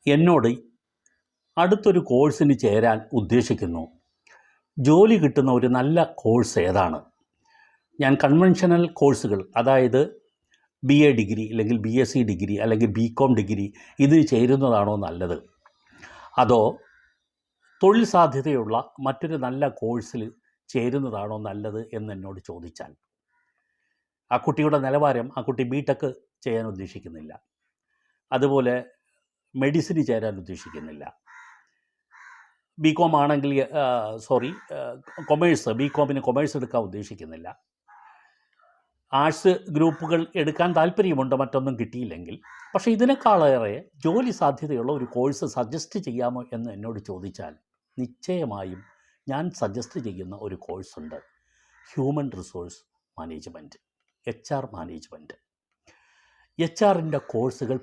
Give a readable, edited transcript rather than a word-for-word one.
എന്നോട് അടുത്തൊരു കോഴ്സിന് ചേരാൻ ഉദ്ദേശിക്കുന്നു. ജോലി കിട്ടുന്ന ഒരു നല്ല കോഴ്സ് ഏതാണ്? ഞാൻ കൺവെൻഷണൽ കോഴ്സുകൾ, അതായത് BA ഡിഗ്രി അല്ലെങ്കിൽ BSc ഡിഗ്രി അല്ലെങ്കിൽ BCom ഡിഗ്രി ഇതിന് ചേരുന്നതാണോ നല്ലത്, അതോ തൊഴിൽ സാധ്യതയുള്ള മറ്റൊരു നല്ല കോഴ്സിൽ ചേരുന്നതാണോ നല്ലത് എന്നോട് ചോദിച്ചാൽ, ആ കുട്ടിയുടെ നിലവാരം, ആ കുട്ടി BTech ചെയ്യാൻ ഉദ്ദേശിക്കുന്നില്ല, അതുപോലെ മെഡിസിന് ചേരാൻ ഉദ്ദേശിക്കുന്നില്ല, BCom ആണെങ്കിൽ കൊമേഴ്സ്, BComന് കൊമേഴ്സ് എടുക്കാൻ ഉദ്ദേശിക്കുന്നില്ല, ആർട്സ് ഗ്രൂപ്പുകൾ എടുക്കാൻ താല്പര്യമുണ്ട് മറ്റൊന്നും കിട്ടിയില്ലെങ്കിൽ. പക്ഷേ ഇതിനേക്കാളേറെ ജോലി സാധ്യതയുള്ള ഒരു കോഴ്സ് സജസ്റ്റ് ചെയ്യാമോ എന്ന് എന്നോട് ചോദിച്ചാൽ നിശ്ചയമായും ഞാൻ സജസ്റ്റ് ചെയ്യുന്ന ഒരു കോഴ്സുണ്ട്. Human resource management, HR management. HRൻ്റെ കോഴ്സുകൾ